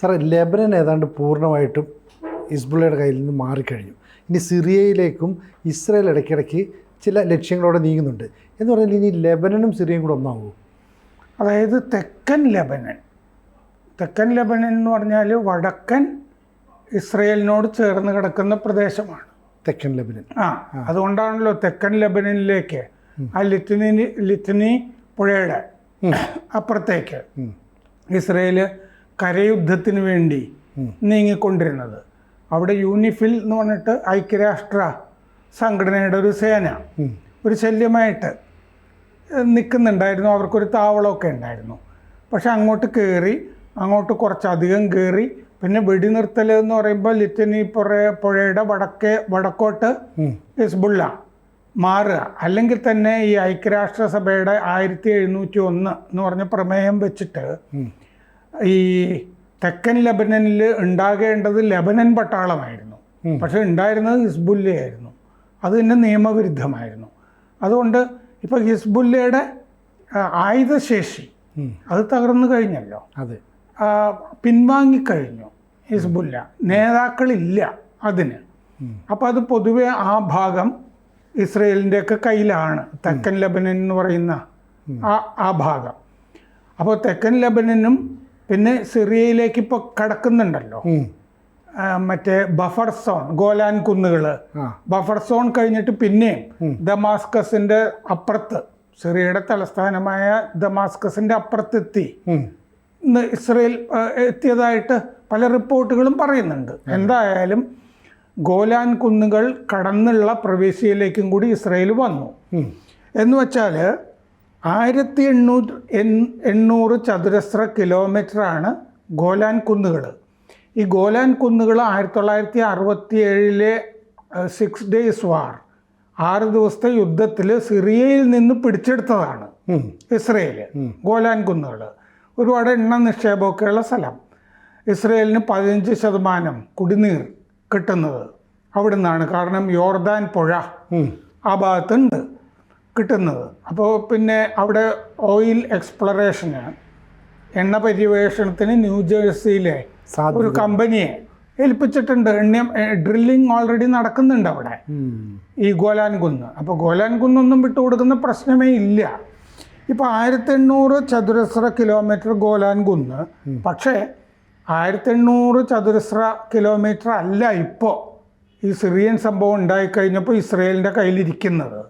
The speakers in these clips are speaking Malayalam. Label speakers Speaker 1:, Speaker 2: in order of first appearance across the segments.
Speaker 1: സാറേ, ലെബനൻ ഏതാണ്ട് പൂർണ്ണമായിട്ടും ഹിസ്ബുള്ളയുടെ കയ്യിൽ നിന്ന് മാറിക്കഴിഞ്ഞു. ഇനി സിറിയയിലേക്കും ഇസ്രായേൽ ഇടയ്ക്കിടയ്ക്ക് ചില ലക്ഷ്യങ്ങളോടെ നീങ്ങുന്നുണ്ട് എന്ന് പറഞ്ഞാൽ ഇനി ലെബനനും സിറിയയും കൂടെ ഒന്നാകുമോ?
Speaker 2: അതായത് തെക്കൻ ലെബനൻ എന്ന് പറഞ്ഞാൽ വടക്കൻ ഇസ്രയേലിനോട് ചേർന്ന് കിടക്കുന്ന പ്രദേശമാണ്
Speaker 1: തെക്കൻ ലെബനൻ.
Speaker 2: അതുകൊണ്ടാണല്ലോ തെക്കൻ ലെബനനിലേക്ക് ആ ലിറ്റനി പുഴയുടെ അപ്പുറത്തേക്ക് ഇസ്രയേൽ കരയുദ്ധത്തിന് വേണ്ടി നീങ്ങിക്കൊണ്ടിരുന്നത്. അവിടെ യൂണിഫിൽ എന്ന് പറഞ്ഞിട്ട് ഐക്യരാഷ്ട്ര സംഘടനയുടെ ഒരു സേന ഒരു ശല്യമായിട്ട് നിൽക്കുന്നുണ്ടായിരുന്നു. അവർക്കൊരു താവളമൊക്കെ ഉണ്ടായിരുന്നു. പക്ഷെ അങ്ങോട്ട് കുറച്ചധികം കയറി പിന്നെ വെടിനിർത്തൽ എന്ന് പറയുമ്പോൾ ലിറ്റനി പുഴയുടെ വടക്കോട്ട് ഹിസ്ബുള്ള മാറുക. അല്ലെങ്കിൽ തന്നെ ഈ ഐക്യരാഷ്ട്രസഭയുടെ 1701 എന്ന് പറഞ്ഞ പ്രമേയം വെച്ചിട്ട് ഈ തെക്കൻ ലെബനനിൽ ഉണ്ടാകേണ്ടത് ലെബനൻ പട്ടാളമായിരുന്നു. പക്ഷെ ഉണ്ടായിരുന്നത് ഹിസ്ബുല്ലയായിരുന്നു. അത് തന്നെ നിയമവിരുദ്ധമായിരുന്നു. അതുകൊണ്ട് ഇപ്പോൾ ഹിസ്ബുല്ലയുടെ ആയുധശേഷി അത് തകർന്നു കഴിഞ്ഞല്ലോ.
Speaker 1: അതെ,
Speaker 2: പിൻവാങ്ങിക്കഴിഞ്ഞു ഹിസ്ബുല്ല. നേതാക്കളില്ല അതിന്. അപ്പോൾ അത് പൊതുവെ ആ ഭാഗം ഇസ്രയേലിൻ്റെയൊക്കെ കയ്യിലാണ്, തെക്കൻ ലെബനൻ എന്ന് പറയുന്ന ആ ഭാഗം. അപ്പോൾ തെക്കൻ ലെബനനും പിന്നെ സിറിയയിലേക്ക് ഇപ്പോൾ കടക്കുന്നുണ്ടല്ലോ. മറ്റേ ബഫർ സോൺ, ഗോലാൻ കുന്നുകൾ, ബഫർ സോൺ കഴിഞ്ഞിട്ട് പിന്നെയും ദമാസ്കസിൻ്റെ അപ്പുറത്ത്, സിറിയയുടെ തലസ്ഥാനമായ ദമാസ്കസിൻ്റെ അപ്പുറത്തെത്തി ഇസ്രയേൽ എത്തിയതായിട്ട് പല റിപ്പോർട്ടുകളും പറയുന്നുണ്ട്. എന്തായാലും ഗോലാൻ കുന്നുകൾ കടന്നുള്ള പ്രവേശിയിലേക്കും കൂടി ഇസ്രയേൽ വന്നു. എന്ന് വെച്ചാൽ 1800 ചതുരശ്ര കിലോമീറ്ററാണ് ഗോലാൻ കുന്നുകൾ. ഈ ഗോലാൻ കുന്നുകൾ 1967 6 Days വാർ, 6 ദിവസത്തെ യുദ്ധത്തിൽ സിറിയയിൽ നിന്ന് പിടിച്ചെടുത്തതാണ് ഇസ്രയേൽ. ഗോലാൻ കുന്നുകൾ ഒരുപാട് എണ്ണ നിക്ഷേപമൊക്കെയുള്ള സ്ഥലം. ഇസ്രയേലിന് 15% കുടിനീർ കിട്ടുന്നത് അവിടെ നിന്നാണ്. കാരണം യോർദാൻ പുഴ ആ ഭാഗത്തുണ്ട് കിട്ടുന്നത്. അപ്പോൾ പിന്നെ അവിടെ ഓയിൽ എക്സ്പ്ലോറേഷന്, എണ്ണ പര്യവേഷണത്തിന് ന്യൂജേഴ്സിയിലെ ഒരു കമ്പനിയെ ഏൽപ്പിച്ചിട്ടുണ്ട്. ഡ്രില്ലിങ് ഓൾറെഡി നടക്കുന്നുണ്ട് അവിടെ ഈ ഗോലാൻ കുന്ന്. അപ്പോൾ ഗോലാൻ കുന്നൊന്നും വിട്ടുകൊടുക്കുന്ന പ്രശ്നമേ ഇല്ല. ഇപ്പോൾ 1800 ചതുരശ്ര കിലോമീറ്റർ ഗോലാൻ കുന്ന്. പക്ഷേ 1800 ചതുരശ്ര കിലോമീറ്റർ അല്ല ഇപ്പോൾ ഈ സിറിയൻ സംഭവം ഉണ്ടായിക്കഴിഞ്ഞപ്പോൾ ഇസ്രയേലിൻ്റെ കയ്യിലിരിക്കുന്നത്.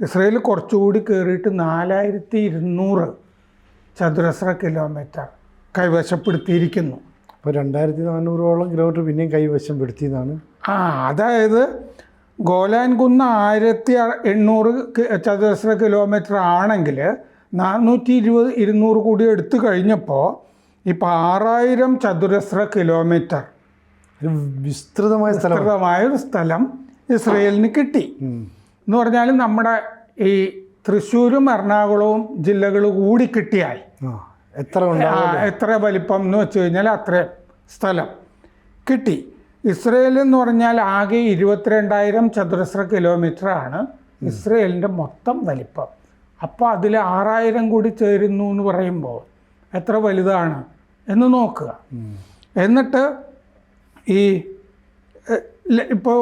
Speaker 2: ഇസ്രയേൽ കുറച്ചുകൂടി കയറിയിട്ട് 4200 ചതുരശ്ര കിലോമീറ്റർ കൈവശപ്പെടുത്തിയിരിക്കുന്നു.
Speaker 1: അപ്പോൾ 2400ഓളം കിലോമീറ്റർ പിന്നെയും കൈവശപ്പെടുത്തിയതാണ്.
Speaker 2: അതായത് ഗോലാൻ കുന്ന് 1800 ചതുരശ്ര കിലോമീറ്റർ ആണെങ്കിൽ 420-200 കൂടി എടുത്തു കഴിഞ്ഞപ്പോൾ ഇപ്പോൾ 6000 ചതുരശ്ര കിലോമീറ്റർ വിസ്തൃതമായൊരു സ്ഥലം ഇസ്രയേലിന് കിട്ടി. എന്ന് പറഞ്ഞാൽ നമ്മുടെ ഈ തൃശ്ശൂരും എറണാകുളവും ജില്ലകൾ കൂടി കിട്ടിയാൽ എത്ര വലിപ്പം എന്ന് വെച്ച് കഴിഞ്ഞാൽ അത്ര സ്ഥലം കിട്ടി. ഇസ്രയേൽ എന്ന് പറഞ്ഞാൽ ആകെ 22,000 ചതുരശ്ര കിലോമീറ്ററാണ് ഇസ്രയേലിൻ്റെ മൊത്തം വലിപ്പം. അപ്പോൾ അതിൽ 6000 കൂടി ചേരുന്നു എന്ന് പറയുമ്പോൾ എത്ര വലുതാണ് എന്ന് നോക്കുക. എന്നിട്ട് ഈ ഇപ്പോൾ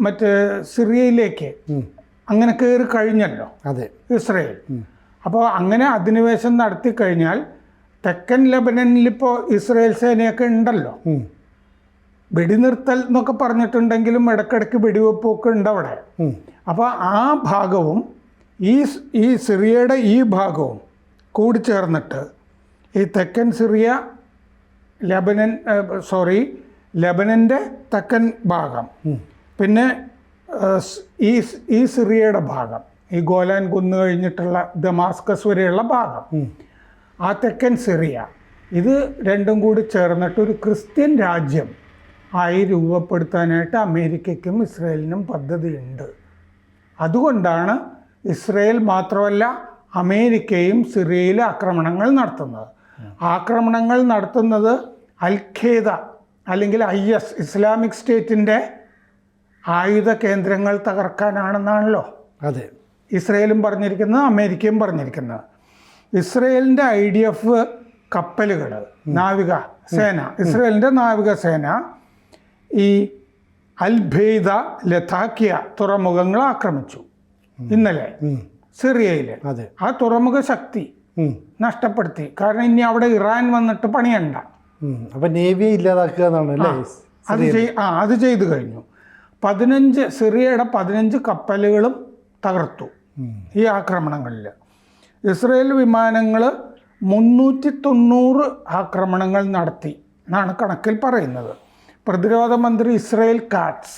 Speaker 2: മറ്റേ സിറിയയിലേക്ക് അങ്ങനെ കയറി കഴിഞ്ഞല്ലോ ഇസ്രയേൽ. അപ്പോൾ അങ്ങനെ അധിനിവേശം നടത്തി കഴിഞ്ഞാൽ തെക്കൻ ലെബനനിലിപ്പോൾ ഇസ്രയേൽ സേനയൊക്കെ ഉണ്ടല്ലോ. വെടിനിർത്തൽ എന്നൊക്കെ പറഞ്ഞിട്ടുണ്ടെങ്കിലും ഇടയ്ക്കിടയ്ക്ക് വെടിവെപ്പൊക്കെ ഉണ്ട് അവിടെ. അപ്പോൾ ആ ഭാഗവും ഈ സിറിയയുടെ ഈ ഭാഗവും കൂടി ചേർന്നിട്ട് ഈ തെക്കൻ സിറിയ ലെബനൻ്റെ തെക്കൻ ഭാഗം, പിന്നെ ഈ സിറിയയുടെ ഭാഗം, ഈ ഗോലാൻ കുന്ന് കഴിഞ്ഞിട്ടുള്ള ദമാസ്കസ് വരെയുള്ള ഭാഗം, ആ തെക്കൻ സിറിയ, ഇത് രണ്ടും കൂടി ചേർന്നിട്ട് ഒരു ക്രിസ്ത്യൻ രാജ്യം ആയി രൂപപ്പെടുത്താനായിട്ട് അമേരിക്കയ്ക്കും ഇസ്രയേലിനും പദ്ധതിയുണ്ട്. അതുകൊണ്ടാണ് ഇസ്രയേൽ മാത്രമല്ല അമേരിക്കയും സിറിയയിൽ ആക്രമണങ്ങൾ നടത്തുന്നത് അൽ-ഖയ്ദ അല്ലെങ്കിൽ IS, ഇസ്ലാമിക് സ്റ്റേറ്റിൻ്റെ ആയുധ കേന്ദ്രങ്ങൾ തകർക്കാനാണെന്നാണല്ലോ ഇസ്രയേലും പറഞ്ഞിരിക്കുന്നത്, അമേരിക്കയും പറഞ്ഞിരിക്കുന്നത്. ഇസ്രയേലിൻ്റെ IDF കപ്പലുകൾ, നാവിക സേന, ഇസ്രയേലിൻ്റെ നാവികസേന ഈ അൽ-ബെയ്ദ, ലതാക്കിയ തുറമുഖങ്ങൾ ആക്രമിച്ചു ഇന്നലെ സിറിയയിൽ. ആ തുറമുഖ ശക്തി നഷ്ടപ്പെടുത്തി. കാരണം ഇനി അവിടെ ഇറാൻ വന്നിട്ട് പണിയണ്ട.
Speaker 1: അപ്പം നേവിയെ ഇല്ലാതാക്കുക എന്നാണ്
Speaker 2: അത് ചെയ്തു കഴിഞ്ഞു. 15 സിറിയയുടെ 15 കപ്പലുകളും തകർത്തു ഈ ആക്രമണങ്ങളിൽ. ഇസ്രയേൽ വിമാനങ്ങൾ 390 ആക്രമണങ്ങൾ നടത്തി എന്നാണ് കണക്കിൽ പറയുന്നത്. പ്രതിരോധ മന്ത്രി ഇസ്രയേൽ കാറ്റ്സ്,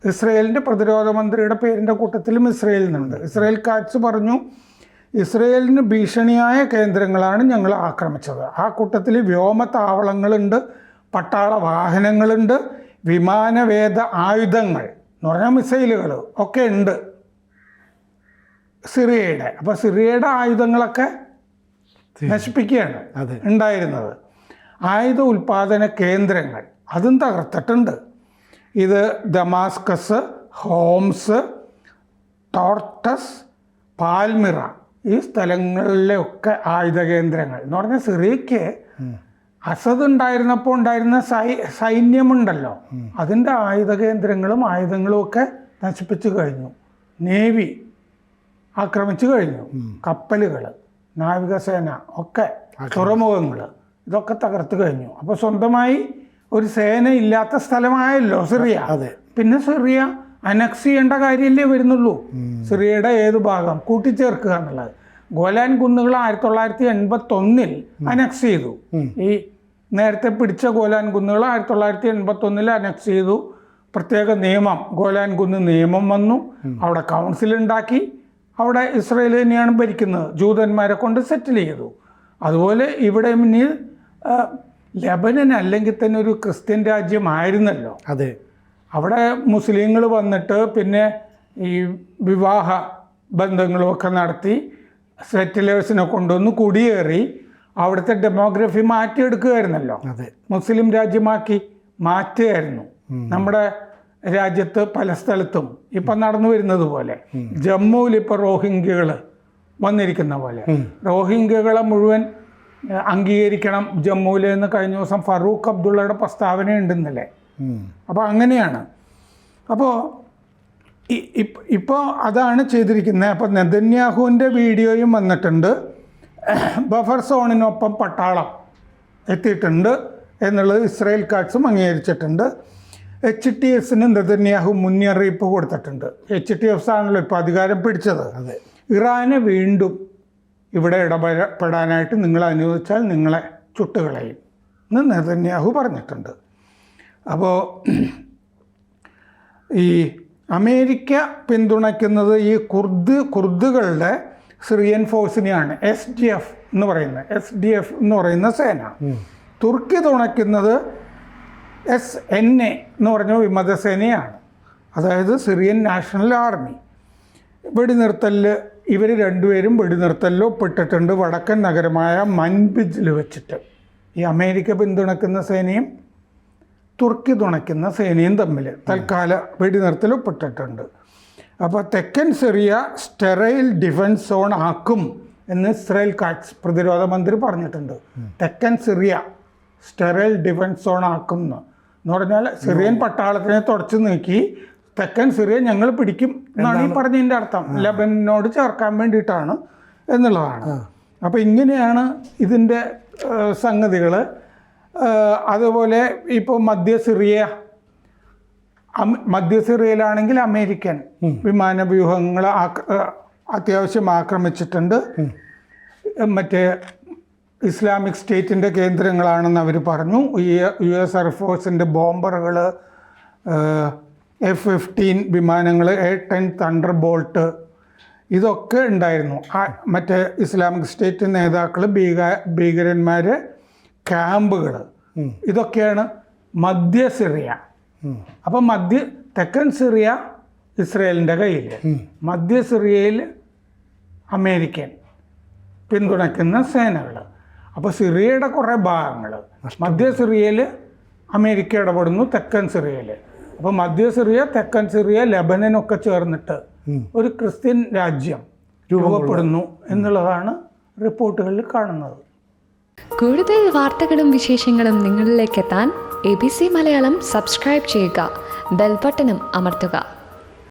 Speaker 2: ഇസ്രയേലിൻ്റെ പ്രതിരോധ മന്ത്രിയുടെ പേരിൻ്റെ കൂട്ടത്തിലും ഇസ്രയേലിൽ നിന്നുണ്ട്. ഇസ്രയേൽ കാറ്റ്സ് പറഞ്ഞു, ഇസ്രയേലിന് ഭീഷണിയായ കേന്ദ്രങ്ങളാണ് ഞങ്ങൾ ആക്രമിച്ചത്. ആ കൂട്ടത്തിൽ വ്യോമതാവളങ്ങളുണ്ട്, പട്ടാള വാഹനങ്ങളുണ്ട്, വിമാനവേദ ആയുധങ്ങൾ എന്ന് പറഞ്ഞാൽ മിസൈലുകൾ ഒക്കെ ഉണ്ട് സിറിയയുടെ. അപ്പോൾ സിറിയയുടെ ആയുധങ്ങളൊക്കെ നശിപ്പിക്കുകയാണ് ഉണ്ടായിരുന്നത്. ആയുധ ഉൽപാദന കേന്ദ്രങ്ങൾ അതും തകർത്തിട്ടുണ്ട്. ഇത് ദമാസ്കസ്, ഹോംസ്, ടോർട്ടസ്, പാൽമിറ ഈ സ്ഥലങ്ങളിലൊക്കെ ആയുധ കേന്ദ്രങ്ങൾ എന്ന് പറഞ്ഞാൽ സിറിയയ്ക്ക് അസദ് ഉണ്ടായിരുന്നപ്പോൾ ഉണ്ടായിരുന്ന സൈന്യമുണ്ടല്ലോ, അതിൻ്റെ ആയുധ കേന്ദ്രങ്ങളും ആയുധങ്ങളും ഒക്കെ നശിപ്പിച്ചു കഴിഞ്ഞു. നേവി ആക്രമിച്ചു കഴിഞ്ഞു. കപ്പലുകൾ, നാവികസേന ഒക്കെ, തുറമുഖങ്ങൾ ഇതൊക്കെ തകർത്ത് കഴിഞ്ഞു. അപ്പോൾ സ്വന്തമായി ഒരു സേന ഇല്ലാത്ത സ്ഥലമായല്ലോ സിറിയ. പിന്നെ സിറിയ അനക്സ് ചെയ്യേണ്ട കാര്യമല്ലേ വരുന്നുള്ളൂ. സിറിയയുടെ ഏത് ഭാഗം കൂട്ടിച്ചേർക്കുക എന്നുള്ളത്. ഗോലാൻ കുന്നുകൾ 1981 അനക്സ് ചെയ്തു. ഈ നേരത്തെ പിടിച്ച ഗോലാൻ കുന്നുകൾ 1981 അനക്സ് ചെയ്തു. പ്രത്യേക നിയമം, ഗോലാൻ കുന്ന് നിയമം വന്നു. അവിടെ കൗൺസിൽ ഉണ്ടാക്കി. അവിടെ ഇസ്രയേൽ തന്നെയാണ് ഭരിക്കുന്നത്. ജൂതന്മാരെ കൊണ്ട് സെറ്റിൽ ചെയ്തു. അതുപോലെ ഇവിടെ ഇനി ലെബനൻ അല്ലെങ്കിൽ തന്നെ ഒരു ക്രിസ്ത്യൻ രാജ്യമായിരുന്നല്ലോ.
Speaker 1: അതെ,
Speaker 2: അവിടെ മുസ്ലിങ്ങൾ വന്നിട്ട് പിന്നെ ഈ വിവാഹ ബന്ധങ്ങളുമൊക്കെ നടത്തി സെറ്റിലേഴ്സിനെ കൊണ്ടുവന്ന് കുടിയേറി അവിടുത്തെ ഡെമോഗ്രഫി മാറ്റിയെടുക്കുകയായിരുന്നല്ലോ. മുസ്ലിം രാജ്യമാക്കി മാറ്റുകയായിരുന്നു. നമ്മുടെ രാജ്യത്ത് പല സ്ഥലത്തും ഇപ്പം നടന്നു വരുന്നത് പോലെ ജമ്മുവിൽ ഇപ്പോൾ റോഹിംഗ്യകൾ വന്നിരിക്കുന്ന പോലെ റോഹിംഗ്യകളെ മുഴുവൻ അംഗീകരിക്കണം ജമ്മുവിൽ എന്ന് കഴിഞ്ഞ ദിവസം ഫറൂഖ് അബ്ദുള്ളയുടെ പ്രസ്താവന ഉണ്ടെന്നല്ലേ. അപ്പോൾ അങ്ങനെയാണ്. അപ്പോൾ ഇപ്പോൾ അതാണ് ചെയ്തിരിക്കുന്നത്. അപ്പോൾ നെതന്യാഹുവിൻ്റെ വീഡിയോയും വന്നിട്ടുണ്ട്. ബഫർ സോണിനൊപ്പം പട്ടാളം എത്തിയിട്ടുണ്ട് എന്നുള്ളത് ഇസ്രായേൽ കാട്സും അംഗീകരിച്ചിട്ടുണ്ട്. HTS നെതന്യാഹു മുന്നറിയിപ്പ് കൊടുത്തിട്ടുണ്ട്. HTS ആണല്ലോ ഇപ്പോൾ അധികാരം പിടിച്ചത്. ഇറാനെ വീണ്ടും ഇവിടെ ഇടപെടാനായിട്ട് നിങ്ങൾ അനുവദിച്ചാൽ നിങ്ങളെ ചുട്ടുകളയും എന്ന് നെതന്യാഹു പറഞ്ഞിട്ടുണ്ട്. അപ്പോൾ ഈ അമേരിക്ക പിന്തുണയ്ക്കുന്നത് ഈ കുർദുകളുടെ സിറിയൻ ഫോഴ്സിനെയാണ്, SDF എന്ന് പറയുന്ന സേന. തുർക്കി തുണയ്ക്കുന്നത് SNA എന്ന് പറഞ്ഞ വിമതസേനയാണ്, അതായത് സിറിയൻ നാഷണൽ ആർമി. വെടിനിർത്തലിൽ ഇവർ രണ്ടുപേരും വെടിനിർത്തലിൽ ഒപ്പിട്ടിട്ടുണ്ട് വടക്കൻ നഗരമായ മൻബിജിൽ വെച്ചിട്ട്. ഈ അമേരിക്ക പിന്തുണയ്ക്കുന്ന സേനയും തുർക്കി തുണയ്ക്കുന്ന സേനയും തമ്മിൽ തൽക്കാല വെടിനിർത്തൽ ഒപ്പിട്ടിട്ടുണ്ട്. അപ്പോൾ തെക്കൻ സിറിയ സ്റ്റെറൈൽ ഡിഫൻസ് സോൺ ആക്കും എന്ന് ഇസ്രായേൽ കാറ്റ്സ് പ്രതിരോധ മന്ത്രി പറഞ്ഞിട്ടുണ്ട്. തെക്കൻ സിറിയ സ്റ്റെറൈൽ ഡിഫൻസ് സോൺ ആക്കും എന്ന് പറഞ്ഞാൽ സിറിയൻ പട്ടാളത്തിനെ തുടച്ചു നീക്കി തെക്കൻ സിറിയ ഞങ്ങൾ പിടിക്കും എന്നാണ് ഈ പറഞ്ഞതിൻ്റെ അർത്ഥം. ലെബനനോട് ചേർക്കാൻ വേണ്ടിയിട്ടാണ് എന്നുള്ളതാണ്. അപ്പോൾ ഇങ്ങനെയാണ് ഇതിൻ്റെ സംഗതികൾ. അതുപോലെ ഇപ്പോൾ മധ്യ സിറിയയിലാണെങ്കിൽ അമേരിക്കൻ വിമാന വ്യൂഹങ്ങൾ അത്യാവശ്യം ആക്രമിച്ചിട്ടുണ്ട്. മറ്റേ ഇസ്ലാമിക് സ്റ്റേറ്റിൻ്റെ കേന്ദ്രങ്ങളാണെന്ന് അവർ പറഞ്ഞു. US എയർഫോഴ്സിൻ്റെ ബോംബറുകൾ, F-15 വിമാനങ്ങൾ, A-10 തണ്ടർ ബോൾട്ട് ഇതൊക്കെ ഉണ്ടായിരുന്നു. മറ്റേ ഇസ്ലാമിക് സ്റ്റേറ്റ് നേതാക്കൾ, ഭീകരന്മാർ, ക്യാമ്പുകൾ, ഇതൊക്കെയാണ് മധ്യ സിറിയ. അപ്പം തെക്കൻ സിറിയ ഇസ്രയേലിൻ്റെ കയ്യിൽ, മധ്യ സിറിയയിൽ അമേരിക്കൻ പിന്തുണയ്ക്കുന്ന സേനകൾ. അപ്പോൾ സിറിയയുടെ കുറേ ഭാഗങ്ങൾ മധ്യ സിറിയയിൽ അമേരിക്ക ഇടപെടുന്നു, തെക്കൻ സിറിയയിൽ. അപ്പോൾ മധ്യ സിറിയ, തെക്കൻ സിറിയ, ലെബനനൊക്കെ ചേർന്നിട്ട് ഒരു ക്രിസ്ത്യൻ രാജ്യം രൂപപ്പെടുന്നു എന്നുള്ളതാണ് റിപ്പോർട്ടുകളിൽ കാണുന്നത്.
Speaker 3: കൂടുതൽ വാർത്തകളും വിശേഷങ്ങളും നിങ്ങളിലേക്ക് എത്താൻ ABC മലയാളം സബ്സ്ക്രൈബ് ചെയ്യുക, ബെൽബട്ടനും അമർത്തുക.